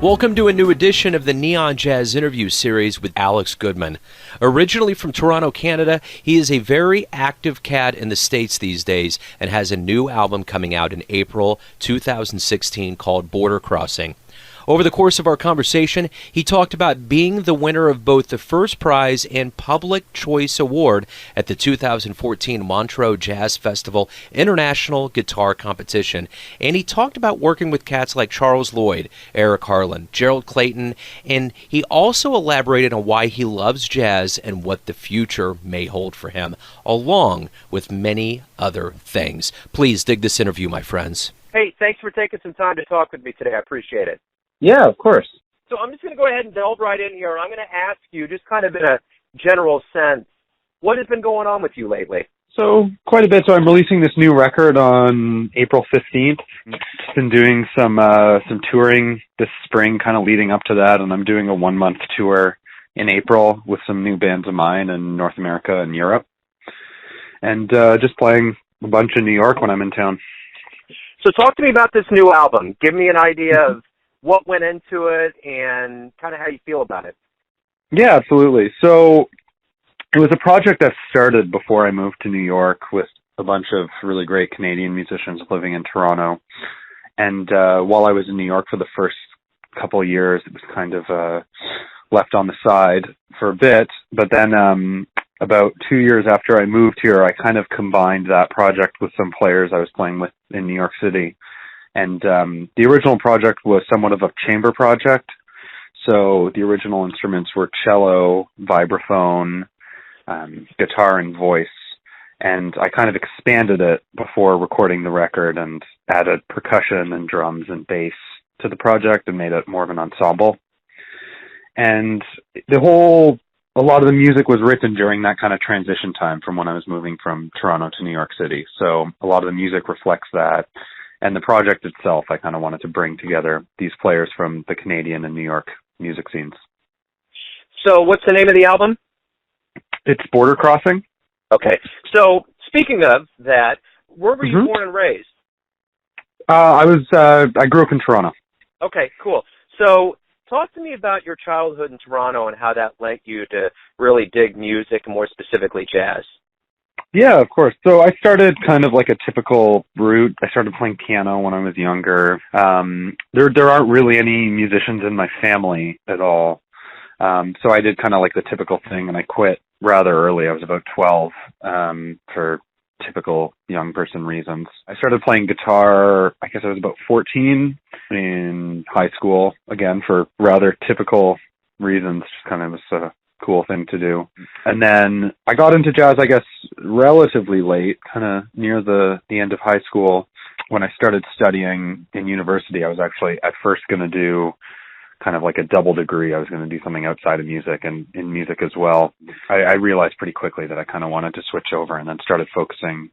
Welcome to a new edition of the Neon Jazz interview series with Alex Goodman. Originally from Toronto, Canada, he is a very active cat in the States these days and has a new album coming out in April 2016 called Border Crossing. Over the course of our conversation, he talked about being the winner of both the First Prize and Public Choice Award at the 2014 Montreux Jazz Festival International Guitar Competition. And he talked about working with cats like Charles Lloyd, Eric Harland, Gerald Clayton, and he also elaborated on why he loves jazz and what the future may hold for him, along with many other things. Please dig this interview, my friends. Hey, thanks for taking some time to talk with me today. I appreciate it. Yeah, of course. So I'm just going to go ahead and delve right in here. I'm going to ask you, just kind of in a general sense, what has been going on with you lately? So quite a bit. So I'm releasing this new record on April 15th. Just been doing some touring this spring, kind of leading up to that, and I'm doing a 1-month tour in April with some new bands of mine in North America and Europe, and just playing a bunch in New York when I'm in town. So talk to me about this new album. Give me an idea of what went into it and kind of how you feel about it. Yeah, absolutely. So it was a project that started before I moved to New York with a bunch of really great Canadian musicians living in Toronto. And while I was in New York for the first couple of years, it was kind of left on the side for a bit. But then about 2 years after I moved here, I kind of combined that project with some players I was playing with in New York City. And the original project was somewhat of a chamber project. So the original instruments were cello, vibraphone, guitar, and voice. And I kind of expanded it before recording the record and added percussion and drums and bass to the project and made it more of an ensemble. And a lot of the music was written during that kind of transition time from when I was moving from Toronto to New York City. So a lot of the music reflects that. And the project itself, I kind of wanted to bring together these players from the Canadian and New York music scenes. So what's the name of the album? It's Border Crossing. Okay. So speaking of that, where were you born and raised? I grew up in Toronto. Okay, cool. So talk to me about your childhood in Toronto and how that led you to really dig music, and more specifically jazz. Yeah, of course. So I started kind of like a typical route. I started playing piano when I was younger. There aren't really any musicians in my family at all. So I did kind of like the typical thing, and I quit rather early. I was about 12 for typical young person reasons. I started playing guitar, I guess I was about 14 in high school, again, for rather typical reasons, just kind of was a cool thing to do. And then I got into jazz, I guess, relatively late, kind of near the end of high school. When I started studying in university, I was actually at first going to do kind of like a double degree. I was going to do something outside of music and in music as well. I realized pretty quickly that I kind of wanted to switch over, and then started focusing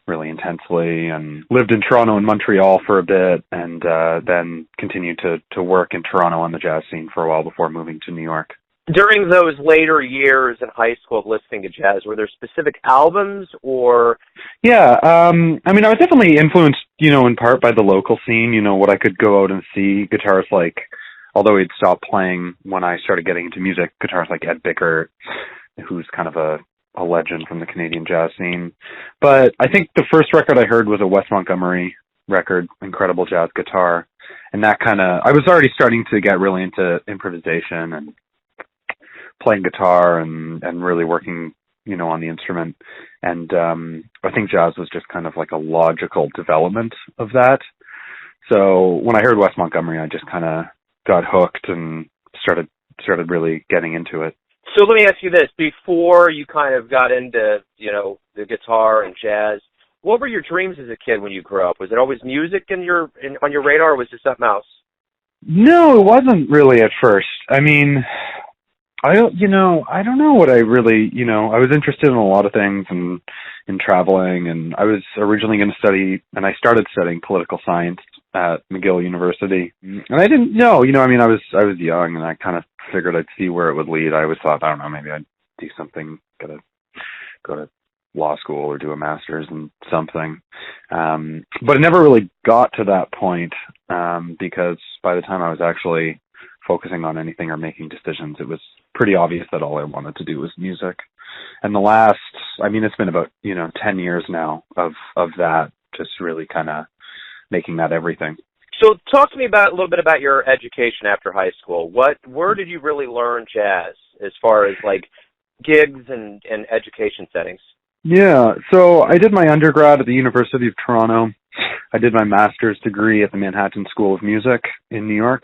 really intensely, and lived in Toronto and Montreal for a bit, and then continued to work in Toronto on the jazz scene for a while before moving to New York. During those later years in high school of listening to jazz, were there specific albums or? Yeah, I mean, I was definitely influenced, in part by the local scene, what I could go out and see. Guitarists like, although he'd stopped playing when I started getting into music, guitarists like Ed Bickert, who's kind of a legend from the Canadian jazz scene. But I think the first record I heard was a Wes Montgomery record, incredible jazz guitar. And that I was already starting to get really into improvisation and playing guitar and really working, on the instrument. And I think jazz was just kind of like a logical development of that. So when I heard Wes Montgomery, I just kind of got hooked and started really getting into it. So let me ask you this. Before you kind of got into, the guitar and jazz, what were your dreams as a kid when you grew up? Was it always music on your radar, or was it something else? No, it wasn't really at first. I mean, I don't know what I really, I was interested in a lot of things and in traveling, and I was originally going to study, and I started studying political science at McGill University. And I didn't know, I was young, and I kind of figured I'd see where it would lead. I always thought, I don't know, maybe I'd do something, go to law school or do a master's in something. But it never really got to that point, because by the time I was actually focusing on anything or making decisions. It was pretty obvious that all I wanted to do was music. And the last, I mean, it's been about, 10 years now of that, just really kind of making that everything. So talk to me a little bit about your education after high school. Where did you really learn jazz as far as like gigs and education settings? Yeah, so I did my undergrad at the University of Toronto. I did my master's degree at the Manhattan School of Music in New York.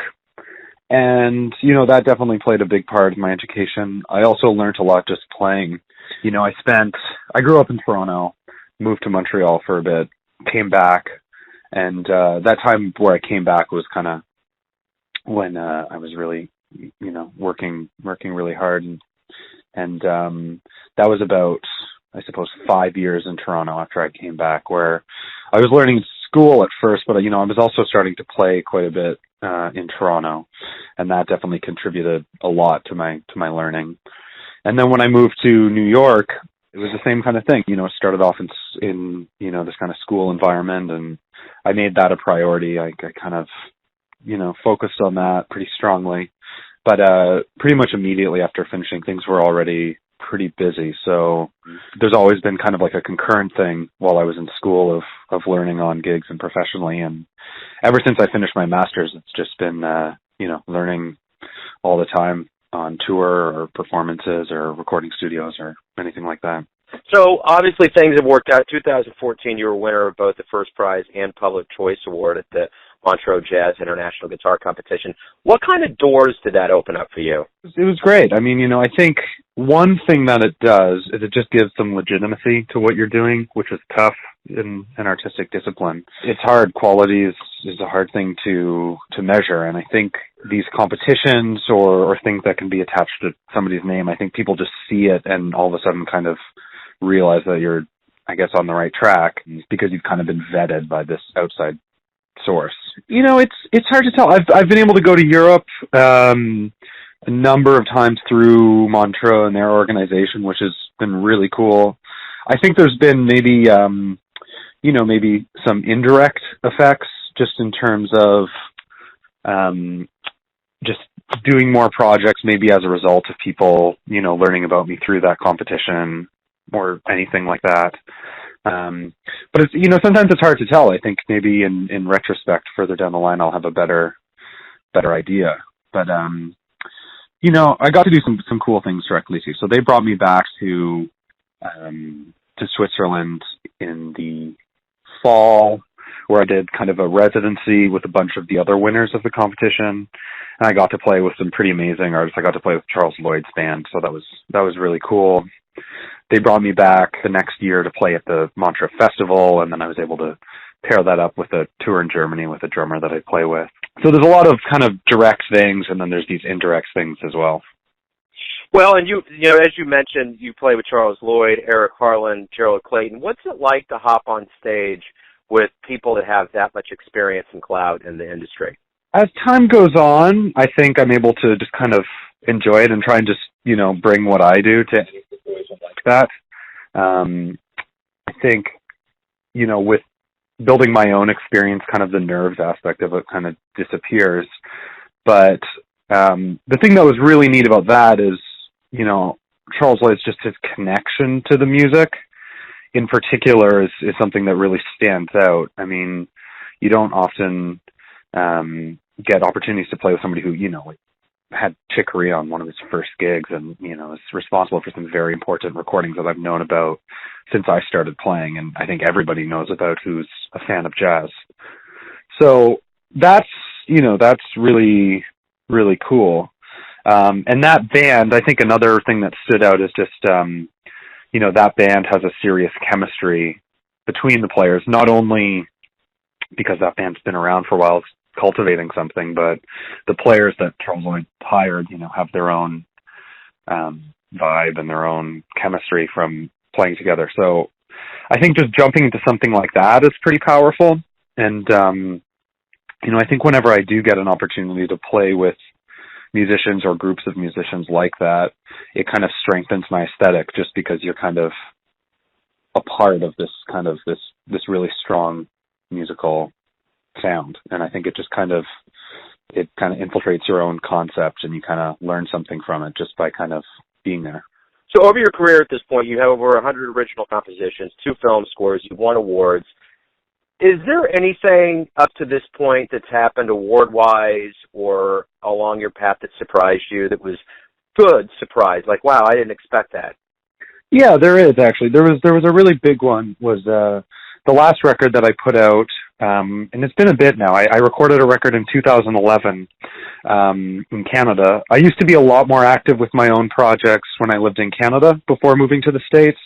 And, that definitely played a big part of my education. I also learned a lot just playing. I grew up in Toronto, moved to Montreal for a bit, came back. And that time where I came back was kind of when I was really, working really hard. And that was about, I suppose, 5 years in Toronto after I came back, where I was learning in school at first, but, I was also starting to play quite a bit in Toronto. And that definitely contributed a lot to my learning. And then when I moved to New York, it was the same kind of thing. It started off in this kind of school environment, and I made that a priority. I kind of, focused on that pretty strongly. But pretty much immediately after finishing, things were already pretty busy. So there's always been kind of like a concurrent thing while I was in school of learning on gigs and professionally. And ever since I finished my master's, it's just been, learning all the time on tour or performances or recording studios or anything like that. So obviously things have worked out. 2014, you were winner of both the First Prize and Public Choice Award at the Montreux Jazz International Guitar Competition. What kind of doors did that open up for you? It was great. I mean, I think one thing that it does is it just gives some legitimacy to what you're doing, which is tough in an artistic discipline. It's hard. Quality is a hard thing to measure. And I think these competitions or things that can be attached to somebody's name, I think people just see it and all of a sudden kind of realize that you're, I guess, on the right track because you've kind of been vetted by this outside source. It's hard to tell. I've been able to go to Europe a number of times through Montreux and their organization, which has been really cool. I think there's been maybe some indirect effects just in terms of just doing more projects maybe as a result of people, learning about me through that competition or anything like that. But it's, sometimes it's hard to tell. I think maybe in retrospect, further down the line, I'll have a better idea. But, I got to do some cool things directly too. So they brought me back to Switzerland in the fall, where I did kind of a residency with a bunch of the other winners of the competition. And I got to play with some pretty amazing artists. I got to play with Charles Lloyd's band. So that was really cool. They brought me back the next year to play at the Montreux Festival, and then I was able to pair that up with a tour in Germany with a drummer that I play with. So there's a lot of kind of direct things, and then there's these indirect things as well. Well, and you as you mentioned, you play with Charles Lloyd, Eric Harland, Gerald Clayton. What's it like to hop on stage with people that have that much experience and clout in the industry? As time goes on, I think I'm able to just kind of enjoy it and try and just, bring what I do to any situation like that. I think, with building my own experience, kind of the nerves aspect of it kind of disappears. But the thing that was really neat about that is, Charles Lloyd's just his connection to the music in particular is something that really stands out. I mean, you don't often get opportunities to play with somebody who, had Chicory on one of his first gigs and, is responsible for some very important recordings that I've known about since I started playing. And I think everybody knows about who's a fan of jazz. So that's really, really cool. And that band, I think another thing that stood out is just, that band has a serious chemistry between the players, not only because that band's been around for a while, cultivating something, but the players that Charles Lloyd hired, have their own vibe and their own chemistry from playing together. So I think just jumping into something like that is pretty powerful. And, I think whenever I do get an opportunity to play with musicians or groups of musicians like that, it kind of strengthens my aesthetic just because you're kind of a part of this kind of this really strong musical sound. And I think it just kind of it kind of infiltrates your own concept, and you kind of learn something from it just by kind of being there. So over your career at this point, you have over 100 original compositions, 2 film scores, you've won awards. Is there anything up to this point that's happened award-wise or along your path that surprised you, that was good surprise? Like, wow, I didn't expect that. Yeah, there is actually. There was a really big one. Was the last record that I put out, and it's been a bit now. I recorded a record in 2011 in Canada. I used to be a lot more active with my own projects when I lived in Canada before moving to the States,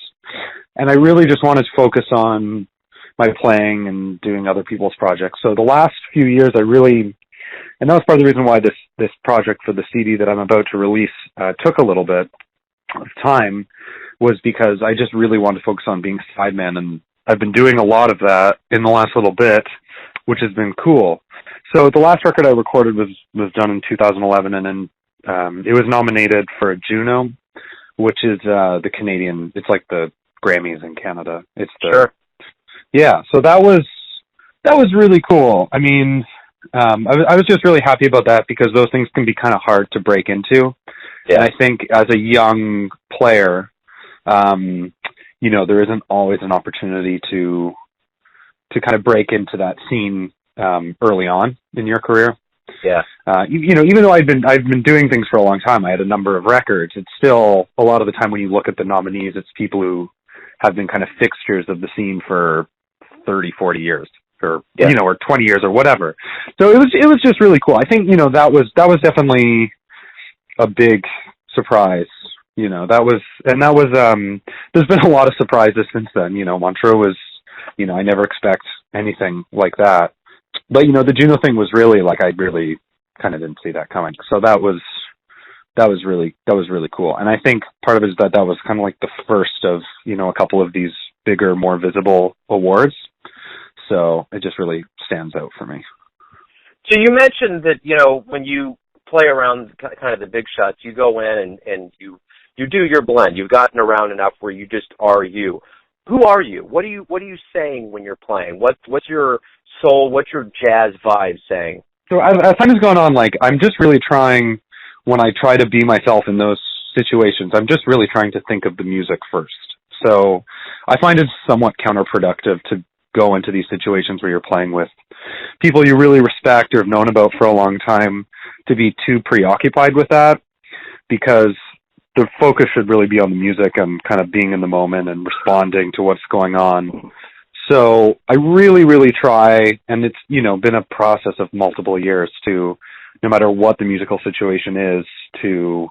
and I really just wanted to focus on my playing and doing other people's projects. So the last few years, and that was part of the reason why this project for the CD that I'm about to release took a little bit of time, was because I just really wanted to focus on being sideman, and I've been doing a lot of that in the last little bit, which has been cool. So the last record I recorded was done in 2011, and then it was nominated for a Juno, which is the Canadian. It's like the Grammys in Canada. It's the Sure. Yeah. So that was really cool. I mean, I was just really happy about that, because those things can be kind of hard to break into. Yeah. And I think as a young player, there isn't always an opportunity to kind of break into that scene early on in your career. Yeah. Even though I've been doing things for a long time, I had a number of records. It's still, a lot of the time when you look at the nominees, it's people who have been kind of fixtures of the scene for 30, 40 years, or or 20 years or whatever. So it was just really cool. I think that was definitely a big surprise. There's been a lot of surprises since then. Montreux was, I never expect anything like that. But, the Juno thing was really, like, I really kind of didn't see that coming. So that was really cool. And I think part of it is that was kind of like the first of, a couple of these bigger, more visible awards. So it just really stands out for me. So you mentioned that, when you play around kind of the big shots, you go in and you do your blend. You've gotten around enough where you just are you. Who are you? What are you saying when you're playing? What's your soul? What's your jazz vibe saying? So as time has gone on, like, I'm just really trying, when I try to be myself in those situations, I'm just really trying to think of the music first. So I find it somewhat counterproductive to go into these situations where you're playing with people you really respect or have known about for a long time, to be too preoccupied with that, because the focus should really be on the music and kind of being in the moment and responding to what's going on. So I really, really try, and it's, been a process of multiple years, to, no matter what the musical situation is, to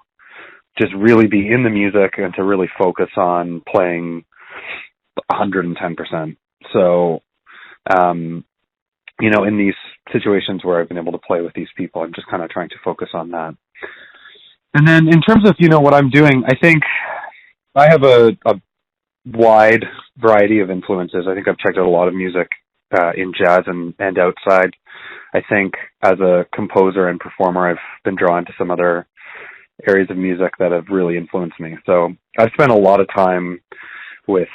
just really be in the music and to really focus on playing 110%. So, in these situations where I've been able to play with these people, I'm just kind of trying to focus on that. And then in terms of, what I'm doing, I think I have a wide variety of influences. I think I've checked out a lot of music in jazz and outside. I think as a composer and performer, I've been drawn to some other areas of music that have really influenced me. So I've spent a lot of time with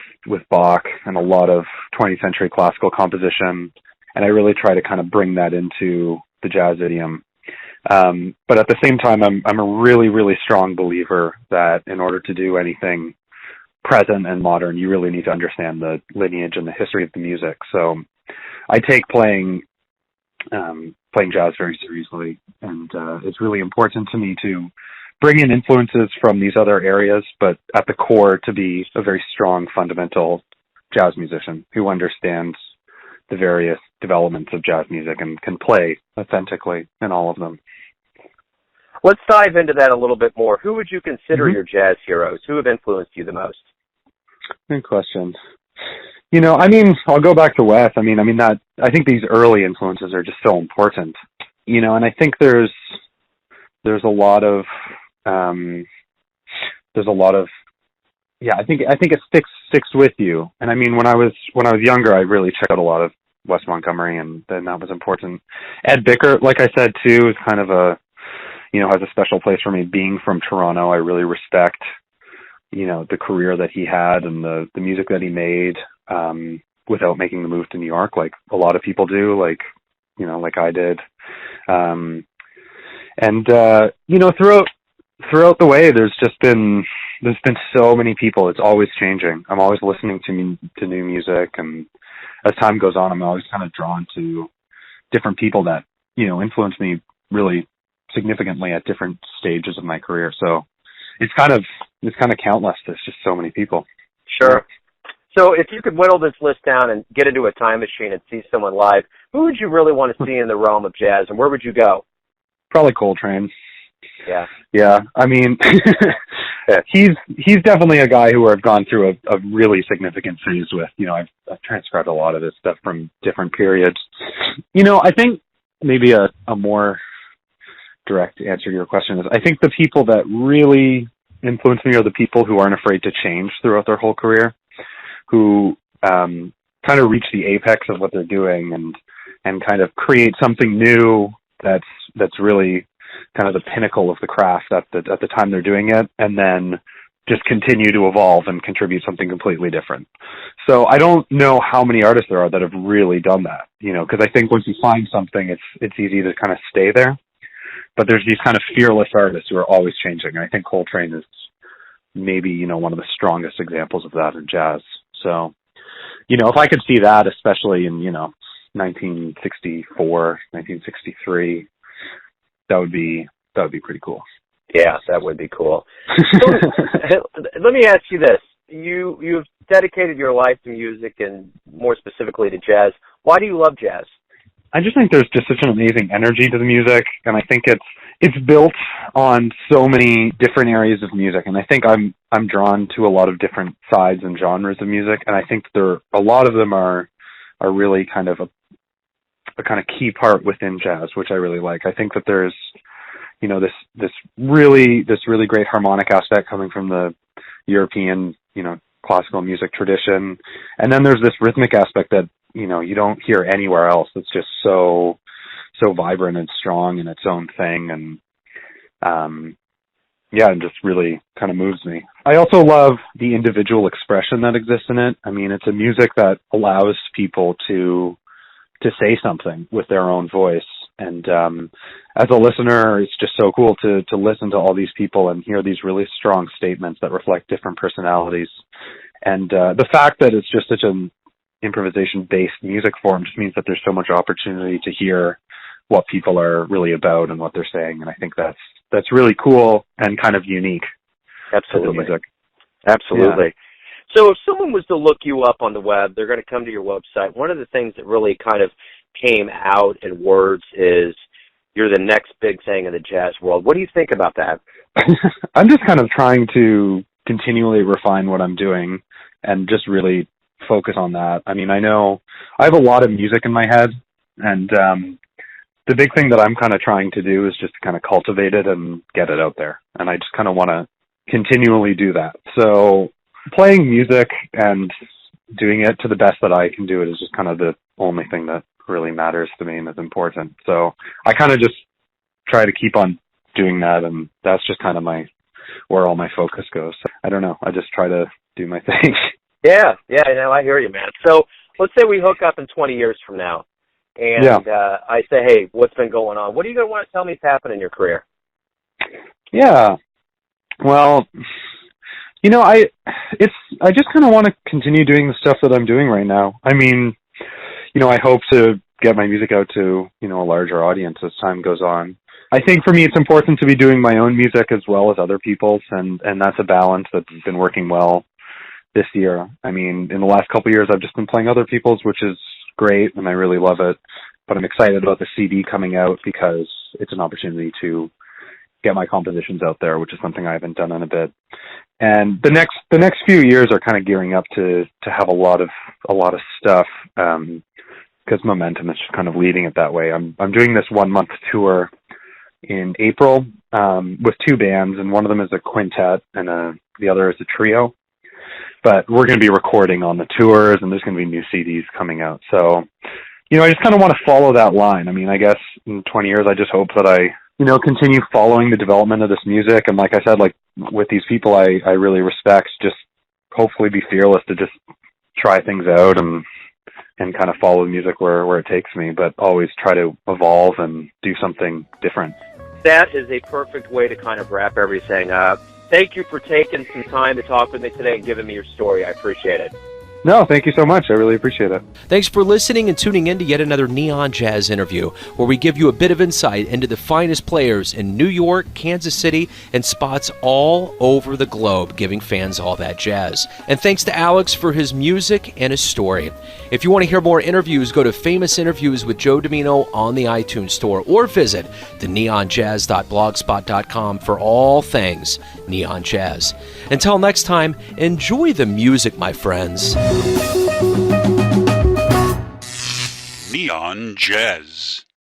Bach and a lot of 20th century classical composition, and I really try to kind of bring that into the jazz idiom. But at the same time, I'm a really, really strong believer that in order to do anything present and modern, you really need to understand the lineage and the history of the music. So I take playing jazz very seriously, and it's really important to me to bring in influences from these other areas, but at the core to be a very strong, fundamental jazz musician who understands the various developments of jazz music and can play authentically in all of them. Let's dive into that a little bit more. Who would you consider your jazz heroes? Who have influenced you the most? Good question. I'll go back to Wes. I think these early influences are just so important. And I think there's a lot of I think it sticks with you. And when I was younger, I really checked out a lot of Wes Montgomery, and then that was important. Ed Bicker, like I said too, is kind of has a special place for me. Being from Toronto, I really respect the career that he had and the music that he made without making the move to New York, like a lot of people do, like I did. And throughout the way, there's been so many people. It's always changing. I'm always listening to new music, and as time goes on, I'm always kind of drawn to different people that influence me really significantly at different stages of my career. So it's kind of countless. There's just so many people. Sure. So if you could whittle this list down and get into a time machine and see someone live, who would you really want to see in the realm of jazz, and where would you go? Probably Coltrane. Yeah. Yeah. I mean, he's definitely a guy who I've gone through a really significant phase with. I've transcribed a lot of this stuff from different periods. I think maybe a more direct answer to your question is I think the people that really influence me are the people who aren't afraid to change throughout their whole career, who kind of reach the apex of what they're doing and kind of create something new that's really kind of the pinnacle of the craft at the time they're doing it, and then just continue to evolve and contribute something completely different. So I don't know how many artists there are that have really done that, because I think once you find something, it's easy to kind of stay there. But there's these kind of fearless artists who are always changing. And I think Coltrane is maybe, one of the strongest examples of that in jazz. So, if I could see that, especially in, 1964, 1963, that would be pretty cool. Yeah, that would be cool. So, let me ask you this. You've dedicated your life to music and more specifically to jazz. Why do you love jazz? I just think there's just such an amazing energy to the music, and I think it's built on so many different areas of music, and I think I'm drawn to a lot of different sides and genres of music, and I think a lot of them are really kind of a kind of key part within jazz, which I really like. I think that there's this really great harmonic aspect coming from the European classical music tradition, and then there's this rhythmic aspect that you don't hear anywhere else. It's just so vibrant and strong in its own thing, and it just really kind of moves me. I also love the individual expression that exists in it. I mean, it's a music that allows people to say something with their own voice, and as a listener, it's just so cool to listen to all these people and hear these really strong statements that reflect different personalities. And the fact that it's just such an improvisation-based music form just means that there's so much opportunity to hear what people are really about and what they're saying, and I think that's really cool and kind of unique. Absolutely. To the music. Absolutely. Yeah. So if someone was to look you up on the web, they're going to come to your website. One of the things that really kind of came out in words is you're the next big thing in the jazz world. What do you think about that? I'm just kind of trying to continually refine what I'm doing and just really focus on that. I mean, I know I have a lot of music in my head, and the big thing that I'm kind of trying to do is just to kind of cultivate it and get it out there. And I just kind of want to continually do that. So playing music and doing it to the best that I can do it is just kind of the only thing that really matters to me and is important. So I kind of just try to keep on doing that, and that's just kind of where all my focus goes. So I don't know. I just try to do my thing. Yeah, I hear you, man. So let's say we hook up in 20 years from now, and I say, hey, what's been going on? What are you going to want to tell me has happened in your career? Yeah. Well, I just kind of want to continue doing the stuff that I'm doing right now. I mean, I hope to get my music out to, a larger audience as time goes on. I think for me, it's important to be doing my own music as well as other people's, and that's a balance that's been working well this year. I mean, in the last couple of years, I've just been playing other people's, which is great, and I really love it. But I'm excited about the CD coming out because it's an opportunity to get my compositions out there, which is something I haven't done in a bit. And the next few years are kind of gearing up to have a lot of stuff because momentum is just kind of leading it that way. I'm doing this 1 month tour in April with two bands, and one of them is a quintet and the other is a trio. But we're going to be recording on the tours, and there's going to be new CDs coming out. So, I just kind of want to follow that line. I mean, I guess in 20 years, I just hope that I, continue following the development of this music. And like I said, like with these people I really respect, just hopefully be fearless to just try things out and kind of follow the music where it takes me, but always try to evolve and do something different. that is a perfect way to kind of wrap everything up. Thank you for taking some time to talk with me today and giving me your story. I appreciate it. No, thank you so much. I really appreciate it. Thanks for listening and tuning in to yet another Neon Jazz interview, where we give you a bit of insight into the finest players in New York, Kansas City, and spots all over the globe, giving fans all that jazz. And thanks to Alex for his music and his story. If you want to hear more interviews, go to Famous Interviews with Joe Domino on the iTunes Store, or visit the neonjazz.blogspot.com for all things Neon Jazz. Until next time, enjoy the music, my friends. Neon Jazz.